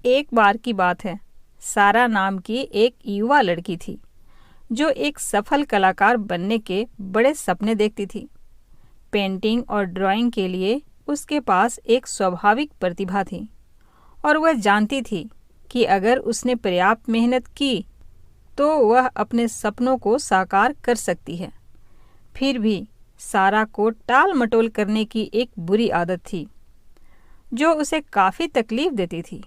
एक बार की बात है, सारा नाम की एक युवा लड़की थी जो एक सफल कलाकार बनने के बड़े सपने देखती थी। पेंटिंग और ड्राइंग के लिए उसके पास एक स्वाभाविक प्रतिभा थी और वह जानती थी कि अगर उसने पर्याप्त मेहनत की तो वह अपने सपनों को साकार कर सकती है। फिर भी सारा को टाल मटोल करने की एक बुरी आदत थी जो उसे काफ़ी तकलीफ देती थी।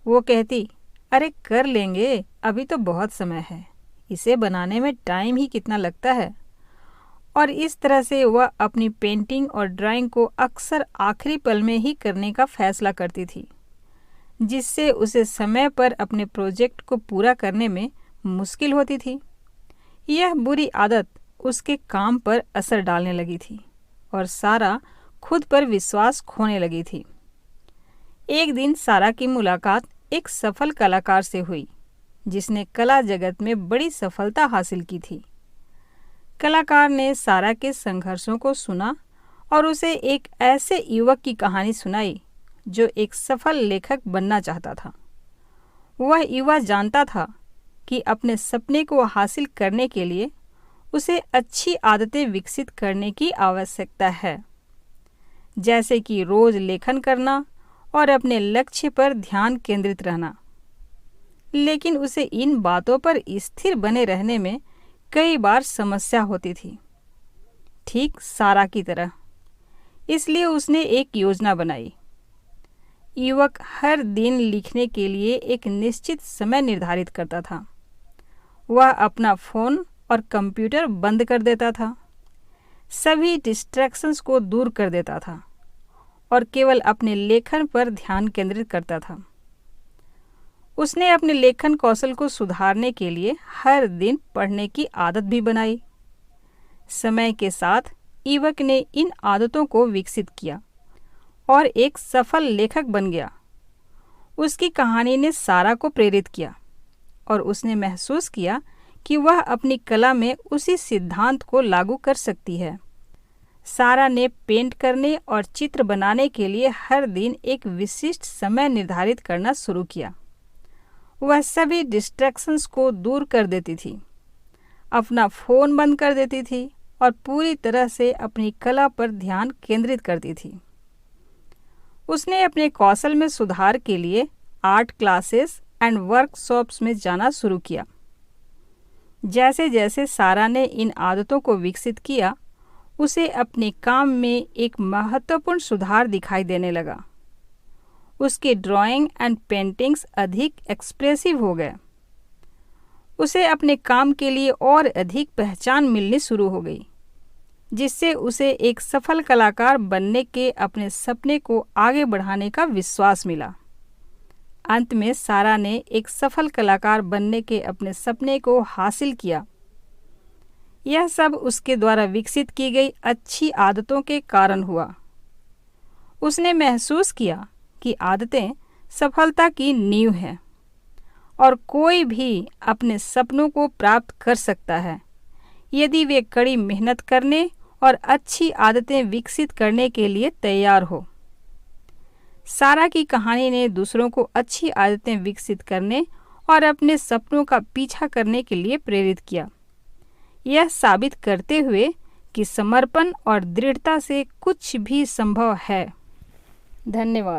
वो कहती, अरे कर लेंगे, अभी तो बहुत समय है, इसे बनाने में टाइम ही कितना लगता है। और इस तरह से वह अपनी पेंटिंग और ड्राइंग को अक्सर आखिरी पल में ही करने का फैसला करती थी, जिससे उसे समय पर अपने प्रोजेक्ट को पूरा करने में मुश्किल होती थी। यह बुरी आदत उसके काम पर असर डालने लगी थी और सारा खुद पर विश्वास खोने लगी थी। एक दिन सारा की मुलाकात एक सफल कलाकार से हुई जिसने कला जगत में बड़ी सफलता हासिल की थी। कलाकार ने सारा के संघर्षों को सुना और उसे एक ऐसे युवक की कहानी सुनाई जो एक सफल लेखक बनना चाहता था। वह युवा जानता था कि अपने सपने को हासिल करने के लिए उसे अच्छी आदतें विकसित करने की आवश्यकता है, जैसे कि रोज लेखन करना और अपने लक्ष्य पर ध्यान केंद्रित रहना। लेकिन उसे इन बातों पर स्थिर बने रहने में कई बार समस्या होती थी, ठीक सारा की तरह। इसलिए उसने एक योजना बनाई। युवक हर दिन लिखने के लिए एक निश्चित समय निर्धारित करता था। वह अपना फ़ोन और कंप्यूटर बंद कर देता था, सभी डिस्ट्रैक्शंस को दूर कर देता था और केवल अपने लेखन पर ध्यान केंद्रित करता था। उसने अपने लेखन कौशल को सुधारने के लिए हर दिन पढ़ने की आदत भी बनाई। समय के साथ युवक ने इन आदतों को विकसित किया और एक सफल लेखक बन गया। उसकी कहानी ने सारा को प्रेरित किया और उसने महसूस किया कि वह अपनी कला में उसी सिद्धांत को लागू कर सकती है। सारा ने पेंट करने और चित्र बनाने के लिए हर दिन एक विशिष्ट समय निर्धारित करना शुरू किया। वह सभी डिस्ट्रैक्शंस को दूर कर देती थी, अपना फ़ोन बंद कर देती थी और पूरी तरह से अपनी कला पर ध्यान केंद्रित करती थी। उसने अपने कौशल में सुधार के लिए आर्ट क्लासेस एंड वर्कशॉप्स में जाना शुरू किया। जैसे जैसे सारा ने इन आदतों को विकसित किया, उसे अपने काम में एक महत्वपूर्ण सुधार दिखाई देने लगा। उसके ड्राइंग एंड पेंटिंग्स अधिक एक्सप्रेसिव हो गए। उसे अपने काम के लिए और अधिक पहचान मिलनी शुरू हो गई, जिससे उसे एक सफल कलाकार बनने के अपने सपने को आगे बढ़ाने का विश्वास मिला। अंत में सारा ने एक सफल कलाकार बनने के अपने सपने को हासिल किया। यह सब उसके द्वारा विकसित की गई अच्छी आदतों के कारण हुआ। उसने महसूस किया कि आदतें सफलता की नींव हैं और कोई भी अपने सपनों को प्राप्त कर सकता है यदि वे कड़ी मेहनत करने और अच्छी आदतें विकसित करने के लिए तैयार हो। सारा की कहानी ने दूसरों को अच्छी आदतें विकसित करने और अपने सपनों का पीछा करने के लिए प्रेरित किया, यह साबित करते हुए कि समर्पण और दृढ़ता से कुछ भी संभव है। धन्यवाद।